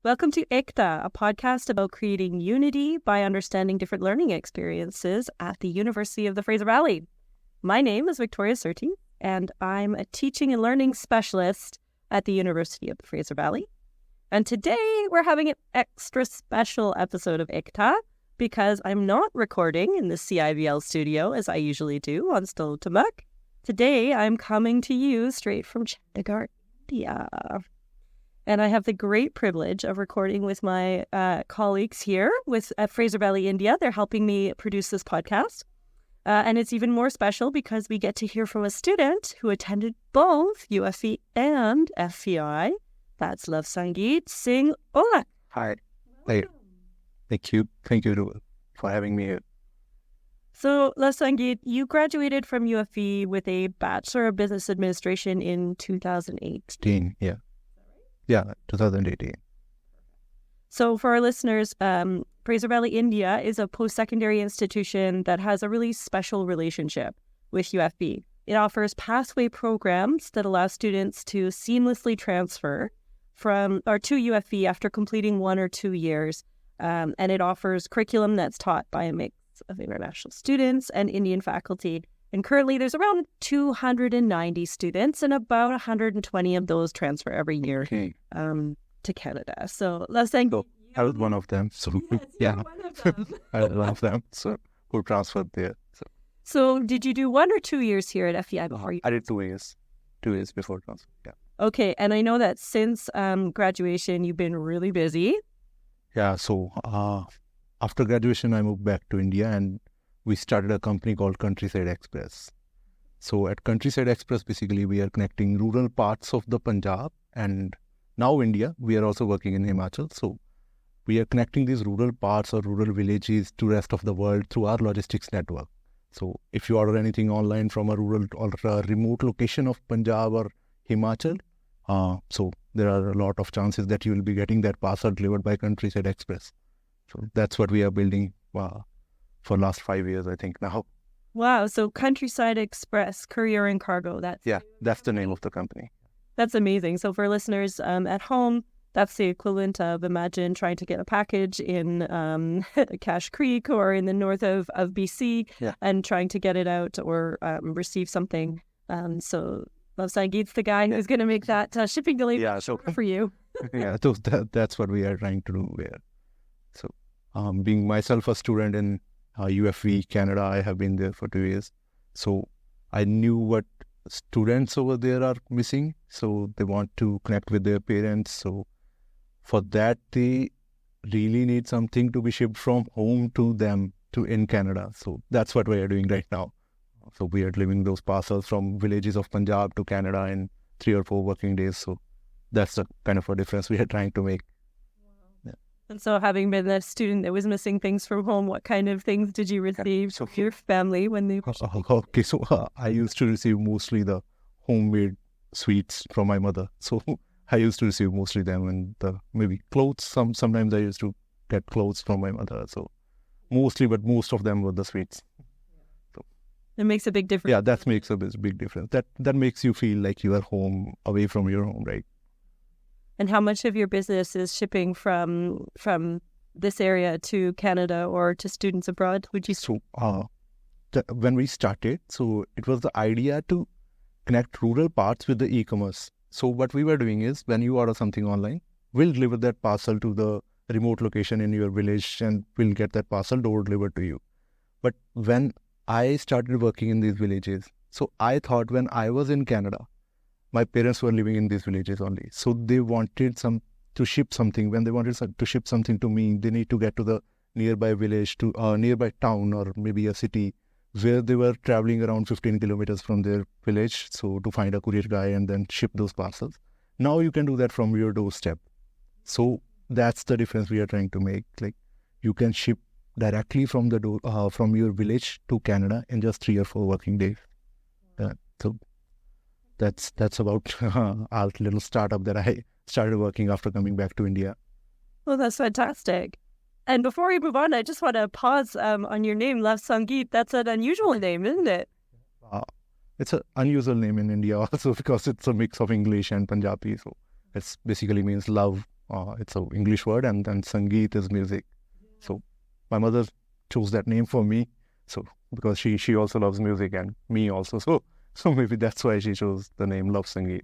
Welcome to Ekta, a podcast about creating unity by understanding different learning experiences at the University of the Fraser Valley. My name is Victoria Surti, and I'm a teaching and learning specialist at the University of the Fraser Valley. And today we're having an extra special episode of Ekta because I'm not recording in the CIVL studio as I usually do on Stolotamak. Today I'm coming to you straight from Chandigarh, India. And I have the great privilege of recording with my colleagues here at Fraser Valley, India. They're helping me produce this podcast. And it's even more special because we get to hear from a student who attended both UFE and FEI. That's Lovesangeet Singh Ola. Hi. Hey. Thank you for having me here. So, Lovesangeet, you graduated from UFE with a Bachelor of Business Administration in 2008. Yeah, 2018. So for our listeners, Fraser Valley, India is a post-secondary institution that has a really special relationship with UFE. It offers pathway programs that allow students to seamlessly transfer to UFE after completing 1 or 2 years. And it offers curriculum that's taught by a mix of international students and Indian faculty. And currently there's around 290 students, and about 120 of those transfer every year to Canada. So Lovesangeet, I was one of them. So yes, I was one of them. So who transferred there. So did you do 1 or 2 years here at FEI before you? I did 2 years. 2 years before transfer. Yeah. Okay, and I know that since graduation you've been really busy. Yeah. So after graduation, I moved back to India and we started a company called Countryside Express. So at Countryside Express, basically, we are connecting rural parts of the Punjab and now India. We are also working in Himachal. So we are connecting these rural parts or rural villages to rest of the world through our logistics network. So if you order anything online from a rural or a remote location of Punjab or Himachal, so there are a lot of chances that you will be getting that parcel delivered by Countryside Express. So that's what we are building for last 5 years, I think now. Wow, so Countryside Express, Courier and Cargo. That's the name of the company. That's amazing. So for listeners at home, that's the equivalent of, imagine trying to get a package in Cache Creek or in the north of BC and trying to get it out or receive something. So Lovesangeet's the guy who's going to make that shipping delay for you. So that's what we are trying to do here. So being myself a student in UFE, Canada, I have been there for 2 years. So I knew what students over there are missing. So they want to connect with their parents. So for that, they really need something to be shipped from home to them in Canada. So that's what we are doing right now. So we are delivering those parcels from villages of Punjab to Canada in 3 or 4 working days. So that's the kind of a difference we are trying to make. And so having been a student that was missing things from home, what kind of things did you receive from your family when they were Okay, so I used to receive mostly the homemade sweets from my mother. So I used to receive mostly them and maybe clothes. Sometimes I used to get clothes from my mother. So mostly, but most of them were the sweets. So it makes a big difference. Yeah, that makes a big difference. That makes you feel like you are home, away from your home, right? And how much of your business is shipping from this area to Canada or to students abroad, would you say? So when we started, so it was the idea to connect rural parts with the e-commerce. So what we were doing is when you order something online, we'll deliver that parcel to the remote location in your village and we'll get that parcel door delivered to you. But when I started working in these villages, so I thought when I was in Canada, my parents were living in these villages only. So they wanted to ship something. When they wanted to ship something to me, they need to get to the nearby village, to nearby town or maybe a city where they were traveling around 15 kilometers from their village. So to find a courier guy and then ship those parcels. Now you can do that from your doorstep. So that's the difference we are trying to make. Like you can ship directly from the from your village to Canada in just 3 or 4 working days. So that's about our little startup that I started working after coming back to India. Well, that's fantastic. And before we move on, I just want to pause on your name, Lovesangeet. That's an unusual name, isn't it? It's an unusual name in India also because it's a mix of English and Punjabi. So it basically means love it's an English word, and then Sangeet is music. So my mother chose that name for me. So because she also loves music and me also. So maybe that's why she chose the name Lovesangeet.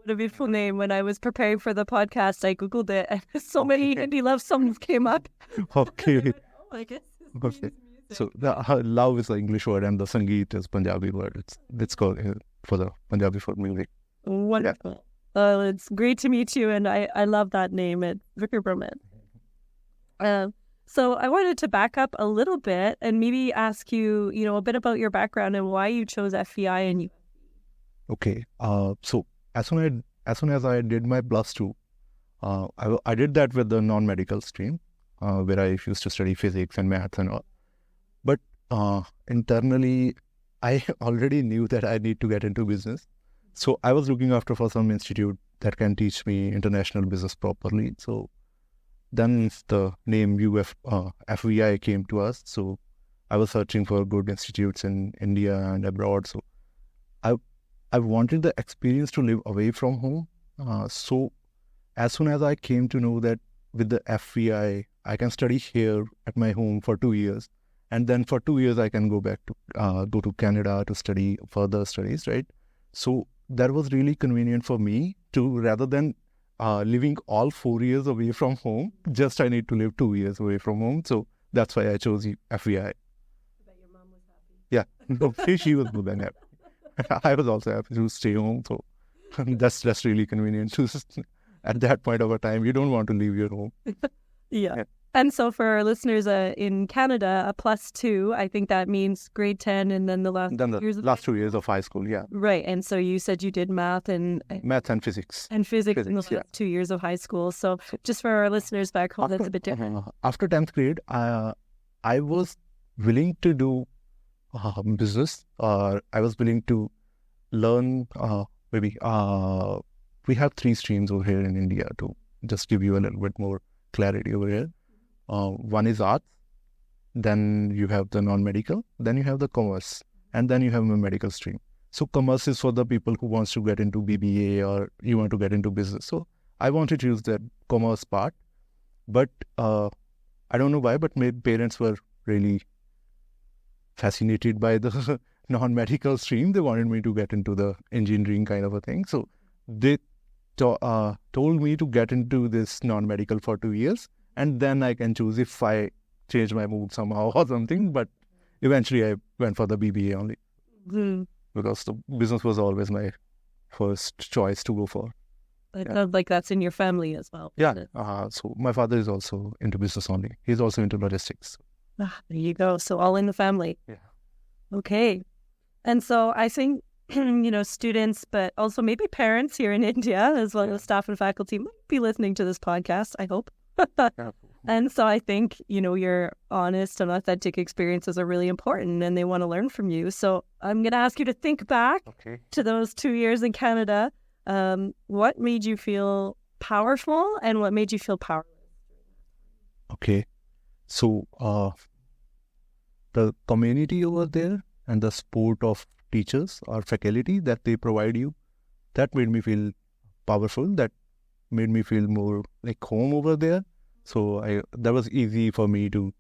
What a beautiful name. When I was preparing for the podcast, I Googled it and so many indie love songs came up. Okay. I guess Okay. So the love is the English word and the Sangeet is Punjabi word. It's called for the Punjabi for music. Wonderful. It's great to meet you, and I love that name. It's Vikram Brahman. So I wanted to back up a little bit and maybe ask you, a bit about your background and why you chose FEI and you. Okay. So as soon as I did my +2, I did that with the non-medical stream, where I used to study physics and maths and all. But internally, I already knew that I need to get into business. So I was looking after for some institute that can teach me international business properly. So then the name FEI came to us. So I was searching for good institutes in India and abroad. So I wanted the experience to live away from home. So as soon as I came to know that with the FEI, I can study here at my home for 2 years. And then for 2 years, I can go back to go to Canada to study further studies, right? So that was really convenient for me to, rather than living all 4 years away from home, just I need to live 2 years away from home. So that's why I chose FEI. I bet your mom was happy. Yeah, no, she was more than happy. I was also happy to stay home. So that's really convenient. At that point of a time, you don't want to leave your home. Yeah. And so for our listeners in Canada, a +2, I think that means grade 10 and then the last last 2 years of high school, yeah. Right. And so you said you did math and physics. And physics in the last 2 years of high school. So just for our listeners back home, that's a bit different. After 10th grade, I was willing to do business. I was willing to learn maybe... we have 3 streams over here in India, to just give you a little bit more clarity over here. One is arts, then you have the non-medical, then you have the commerce, and then you have a medical stream. So commerce is for the people who wants to get into BBA or you want to get into business. So I wanted to use that commerce part, but I don't know why, but my parents were really fascinated by the non-medical stream. They wanted me to get into the engineering kind of a thing. So they told me to get into this non-medical for 2 years, and then I can choose if I change my mood somehow or something. But eventually I went for the BBA only because the business was always my first choice to go for. It sounds like that's in your family as well. Yeah. So my father is also into business only. He's also into logistics. There you go. So all in the family. Yeah. Okay. And so I think, students, but also maybe parents here in India, as well as staff and faculty, might be listening to this podcast, I hope. And so I think, your honest and authentic experiences are really important and they want to learn from you. So I'm going to ask you to think back to those 2 years in Canada. What made you feel powerful and what made you feel powerless? Okay. So the community over there and the support of teachers or faculty that they provide you, that made me feel powerful. That made me feel more like home over there. So that was easy for me to,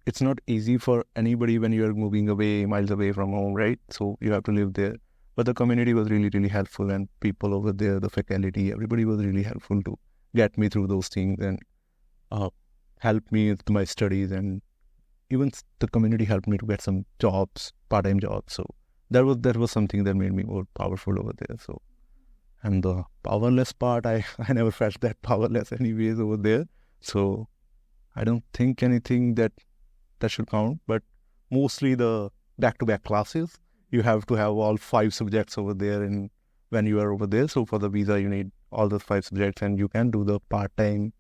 it's not easy for anybody when you're moving away, miles away from home, right? So you have to live there. But the community was really, really helpful, and people over there, the faculty, everybody was really helpful to get me through those things and help me with my studies. And even the community helped me to get some jobs, part-time jobs. So that was something that made me more powerful over there. So, and the powerless part, I never felt that powerless anyways over there. So I don't think anything that should count, but mostly the back-to-back classes. You have to have all 5 subjects over there when you are over there. So for the visa, you need all those 5 subjects, and you can do the part-time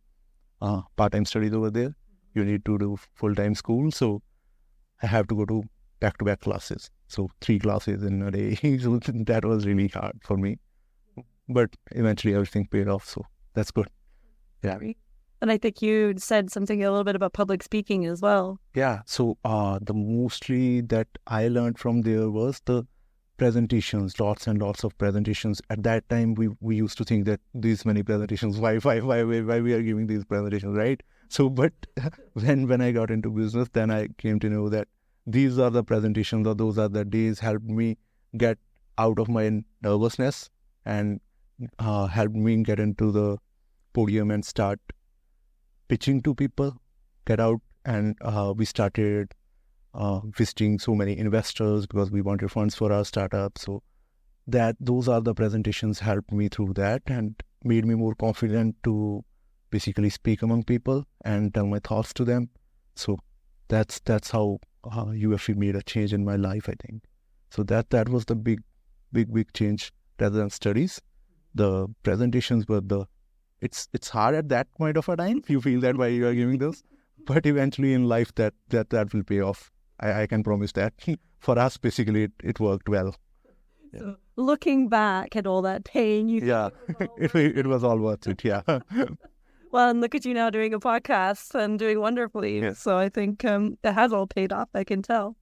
studies over there. You need to do full-time school. So I have to go to back-to-back classes. So 3 classes in a day. So that was really hard for me. But eventually everything paid off. So that's good. Yeah. And I think you said something a little bit about public speaking as well. Yeah. So the mostly that I learned from there was the presentations, lots and lots of presentations. At that time, we used to think that these many presentations, why we are giving these presentations, right? So, but when I got into business, then I came to know that these are the presentations, or those are the days helped me get out of my nervousness and helped me get into the podium and start pitching to people, get out, and we started visiting so many investors because we wanted funds for our startup. So those are the presentations helped me through that and made me more confident to basically speak among people and tell my thoughts to them. So that's how UFE made a change in my life, I think. So that was the big change rather than studies. The presentations were it's hard at that point of a time. You feel that while you are giving those, but eventually in life that will pay off. I can promise that. For us, basically, it worked well. Yeah. So looking back at all that pain, it was all worth it. Yeah. Well, and look at you now doing a podcast and doing wonderfully. Yes. So I think it has all paid off, I can tell.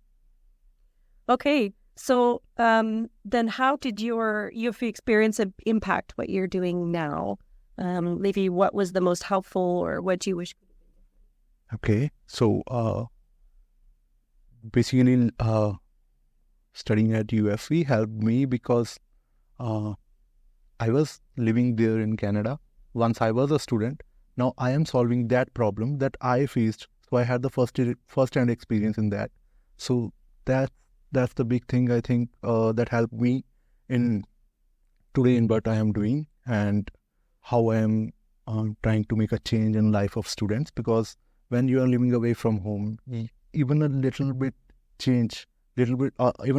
Okay, so then how did your UFE experience impact what you're doing now? Maybe what was the most helpful, or what do you wish? Okay, so basically studying at UFE helped me because I was living there in Canada once I was a student. Now I am solving that problem that I faced. So I had the first-hand experience in that. So that's the big thing, I think, that helped me in today in what I am doing and how I am trying to make a change in life of students. Because when you are living away from home, even a little bit change, even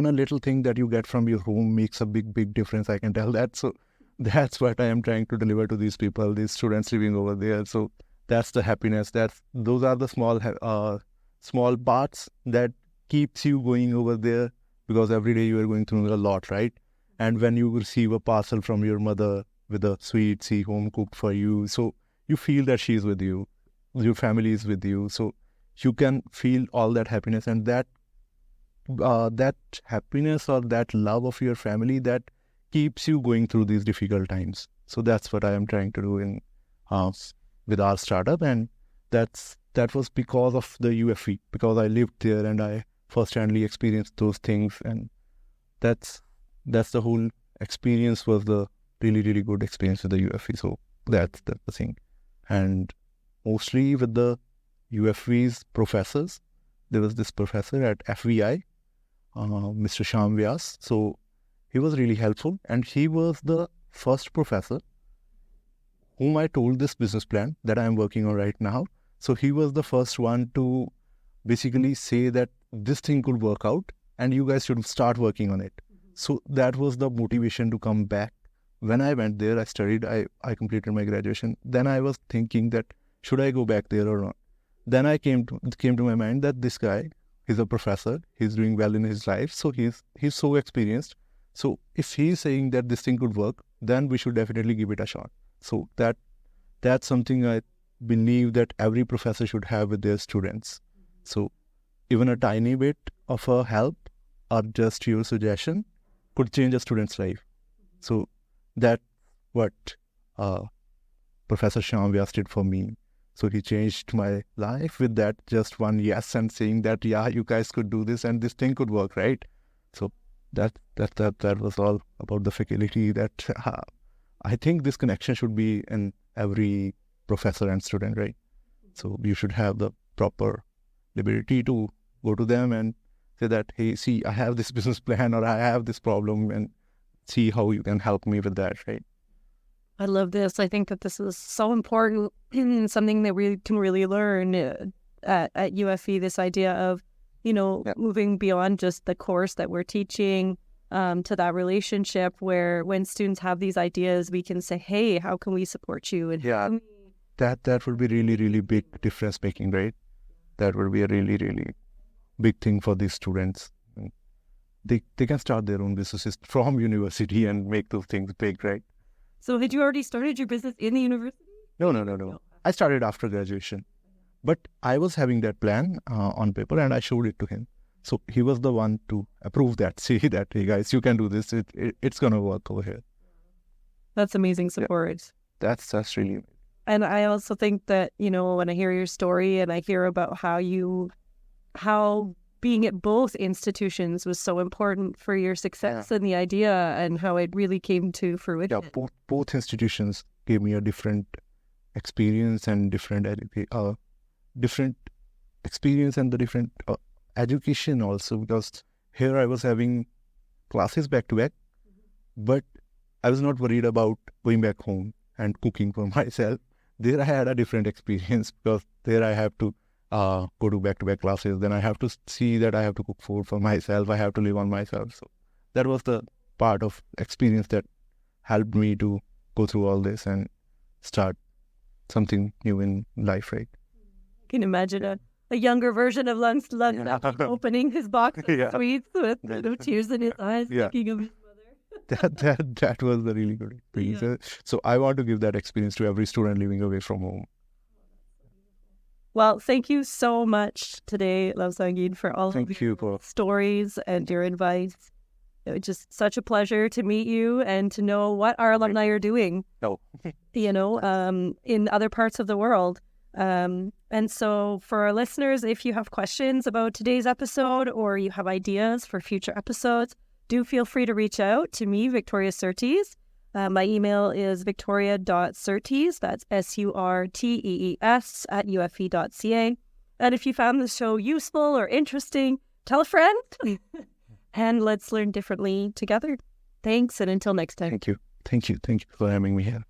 a little thing that you get from your home makes a big difference. I can tell that. So that's what I am trying to deliver to these people, these students living over there. So that's the happiness. Those are the small parts that keeps you going over there, because every day you are going through a lot, right? And when you receive a parcel from your mother with a sweet home cooked for you, so you feel that she is with you, your family is with you, so you can feel all that happiness, and that happiness or that love of your family that keeps you going through these difficult times. So that's what I am trying to do in with our startup, and that was because of the UFE, because I lived there and I first-handly experienced those things, and that's the whole experience was the really good experience with the UFE. So that's the thing. And mostly with the UFE's professors, there was this professor at FVI, Mr. Shyam Vyas. So he was really helpful, and he was the first professor whom I told this business plan that I am working on right now. So he was the first one to basically say that this thing could work out and you guys should start working on it. So that was the motivation to come back. When I went there, I studied, I completed my graduation. Then I was thinking that should I go back there or not? Then I came to my mind that this guy, he's a professor, he's doing well in his life, so he's so experienced. So if he's saying that this thing could work, then we should definitely give it a shot. So that's something I believe that every professor should have with their students. So even a tiny bit of a help or just your suggestion could change a student's life. So that's what Professor Shyam Vyas did for me. So he changed my life with that just one yes and saying that, yeah, you guys could do this and this thing could work, right? So that was all about the faculty. That I think this connection should be in every professor and student, right? So you should have the proper liberty to go to them and say that, hey, see, I have this business plan or I have this problem, and see how you can help me with that, right? I love this. I think that this is so important, something that we can really learn at UFE, this idea of, moving beyond just the course that we're teaching to that relationship where when students have these ideas, we can say, hey, how can we support you? And that would be really big difference making, right? That would be a really big thing for these students. They can start their own businesses from university and make those things big, right? So had you already started your business in the university? No. I started after graduation. But I was having that plan on paper and I showed it to him. So he was the one to approve that, say that, hey guys, you can do this. It's going to work over here. That's amazing support. Yeah. That's really amazing. And I also think that, when I hear your story and I hear about how being at both institutions was so important for your success and the idea and how it really came to fruition. Yeah, both institutions gave me a different experience and different experience and the different education also, because here I was having classes back to back, but I was not worried about going back home and cooking for myself. There I had a different experience because there I have to go to back-to-back classes. Then I have to see that I have to cook food for myself. I have to live on myself. So that was the part of experience that helped me to go through all this and start something new in life, right? I can imagine a younger version of Lung opening his box of sweets with tears in his eyes, thinking of his mother. That was the really good experience. Yeah. So I want to give that experience to every student living away from home. Well, thank you so much today, Lovesangeet, for all of your stories and your advice. It was just such a pleasure to meet you and to know what our alumni are doing, in other parts of the world. And so for our listeners, if you have questions about today's episode or you have ideas for future episodes, do feel free to reach out to me, Victoria Surtees. My email is victoria.surtees, that's SURTEES @ufe.ca. And if you found the show useful or interesting, tell a friend and let's learn differently together. Thanks, and until next time. Thank you for having me here.